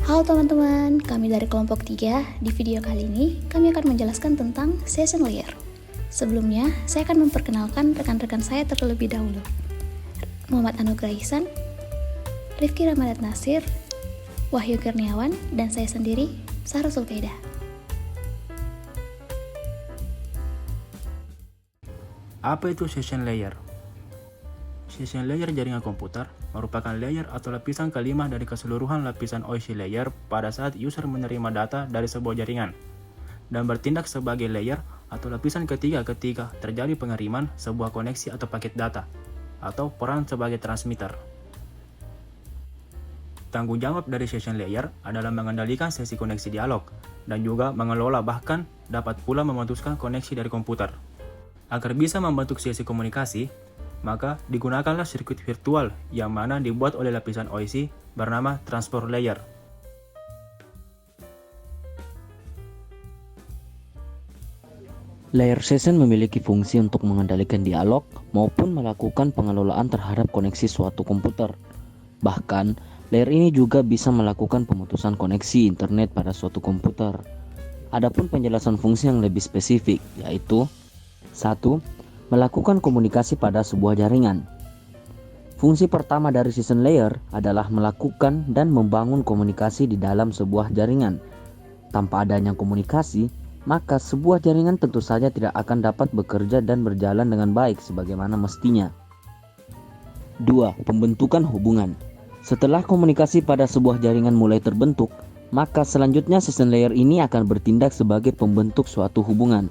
Halo teman-teman, kami dari kelompok 3. Di video kali ini, kami akan menjelaskan tentang session layer. Sebelumnya, saya akan memperkenalkan rekan-rekan saya terlebih dahulu. Muhammad Anugrah Ihsan, Rifki Ramadan Nasir, Wahyu Kurniawan, dan saya sendiri, Sarah Sulkaida. Apa itu session layer? Session layer jaringan komputer merupakan layer atau lapisan kelima dari keseluruhan lapisan OIC layer pada saat user menerima data dari sebuah jaringan, dan bertindak sebagai layer atau lapisan ketiga ketika terjadi pengiriman sebuah koneksi atau paket data, atau peran sebagai transmitter. Tanggung jawab dari session layer adalah mengendalikan sesi koneksi dialog, dan juga mengelola bahkan dapat pula memutuskan koneksi dari komputer. Agar bisa membentuk sesi komunikasi, maka digunakanlah sirkuit virtual yang mana dibuat oleh lapisan OIC bernama transport layer. Layer session memiliki fungsi untuk mengendalikan dialog maupun melakukan pengelolaan terhadap koneksi suatu komputer. Bahkan, layer ini juga bisa melakukan pemutusan koneksi internet pada suatu komputer. Adapun penjelasan fungsi yang lebih spesifik, yaitu 1. Melakukan komunikasi pada sebuah jaringan. Fungsi pertama dari session layer adalah melakukan dan membangun komunikasi di dalam sebuah jaringan. Tanpa adanya komunikasi, maka sebuah jaringan tentu saja tidak akan dapat bekerja dan berjalan dengan baik sebagaimana mestinya. 2. Pembentukan hubungan. Setelah komunikasi pada sebuah jaringan mulai terbentuk, maka selanjutnya session layer ini akan bertindak sebagai pembentuk suatu hubungan.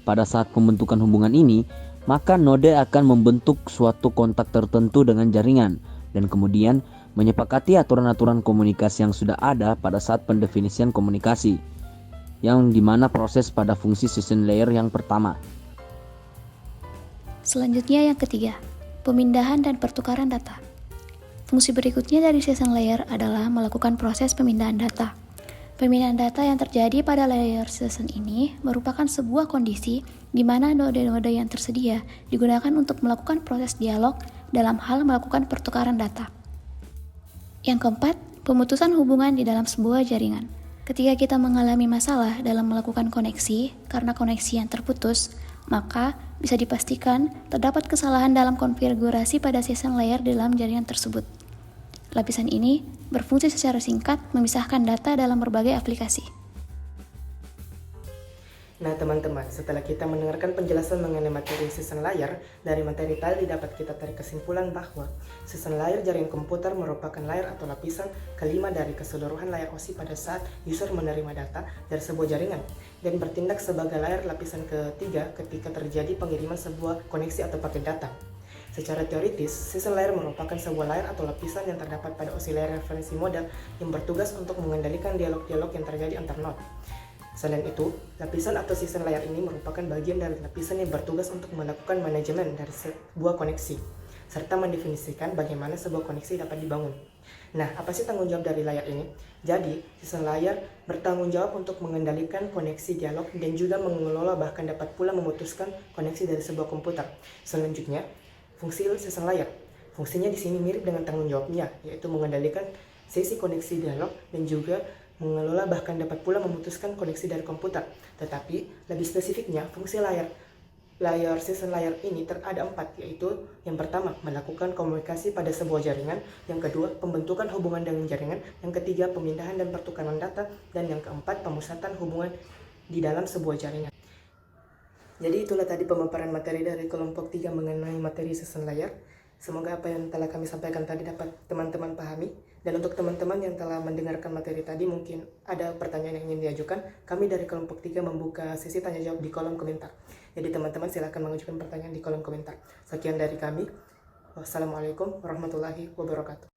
Pada saat pembentukan hubungan ini, maka node akan membentuk suatu kontak tertentu dengan jaringan dan kemudian menyepakati aturan-aturan komunikasi yang sudah ada pada saat pendefinisian komunikasi, yang dimana proses pada fungsi session layer yang pertama. Selanjutnya yang ketiga, pemindahan dan pertukaran data. Fungsi berikutnya dari session layer adalah melakukan proses pemindahan data. Pemindahan data yang terjadi pada layer session ini merupakan sebuah kondisi di mana node-node yang tersedia digunakan untuk melakukan proses dialog dalam hal melakukan pertukaran data. Yang keempat, pemutusan hubungan di dalam sebuah jaringan. Ketika kita mengalami masalah dalam melakukan koneksi karena koneksi yang terputus, maka bisa dipastikan terdapat kesalahan dalam konfigurasi pada session layer dalam jaringan tersebut. Lapisan ini berfungsi secara singkat memisahkan data dalam berbagai aplikasi. Nah teman-teman, setelah kita mendengarkan penjelasan mengenai materi session layer, dari materi tadi dapat kita tarik kesimpulan bahwa session layer jaringan komputer merupakan layer atau lapisan kelima dari keseluruhan layar OIC pada saat user menerima data dari sebuah jaringan, dan bertindak sebagai layer lapisan ketiga ketika terjadi pengiriman sebuah koneksi atau paket data. Secara teoritis, session layer merupakan sebuah layer atau lapisan yang terdapat pada OIC layer referensi model yang bertugas untuk mengendalikan dialog-dialog yang terjadi antar node. Selain itu, lapisan atau session layer ini merupakan bagian dari lapisan yang bertugas untuk melakukan manajemen dari sebuah koneksi, serta mendefinisikan bagaimana sebuah koneksi dapat dibangun. Nah, apa sih tanggung jawab dari layer ini? Jadi, session layer bertanggung jawab untuk mengendalikan koneksi dialog dan juga mengelola bahkan dapat pula memutuskan koneksi dari sebuah komputer. Selanjutnya, fungsi session layer. Fungsinya di sini mirip dengan tanggung jawabnya, yaitu mengendalikan sesi koneksi dialog dan juga mengelola bahkan dapat pula memutuskan koneksi dari komputer. Tetapi lebih spesifiknya, fungsi layer session layer ini ada 4, yaitu yang pertama, melakukan komunikasi pada sebuah jaringan, yang kedua, pembentukan hubungan dengan jaringan, yang ketiga, pemindahan dan pertukaran data, dan yang keempat, pemusatan hubungan di dalam sebuah jaringan. Jadi itulah tadi pemaparan materi dari kelompok 3 mengenai materi session layer. Semoga apa yang telah kami sampaikan tadi dapat teman-teman pahami. Dan untuk teman-teman yang telah mendengarkan materi tadi mungkin ada pertanyaan yang ingin diajukan, kami dari kelompok 3 membuka sesi tanya jawab di kolom komentar. Jadi teman-teman silakan mengajukan pertanyaan di kolom komentar. Sekian dari kami. Wassalamualaikum warahmatullahi wabarakatuh.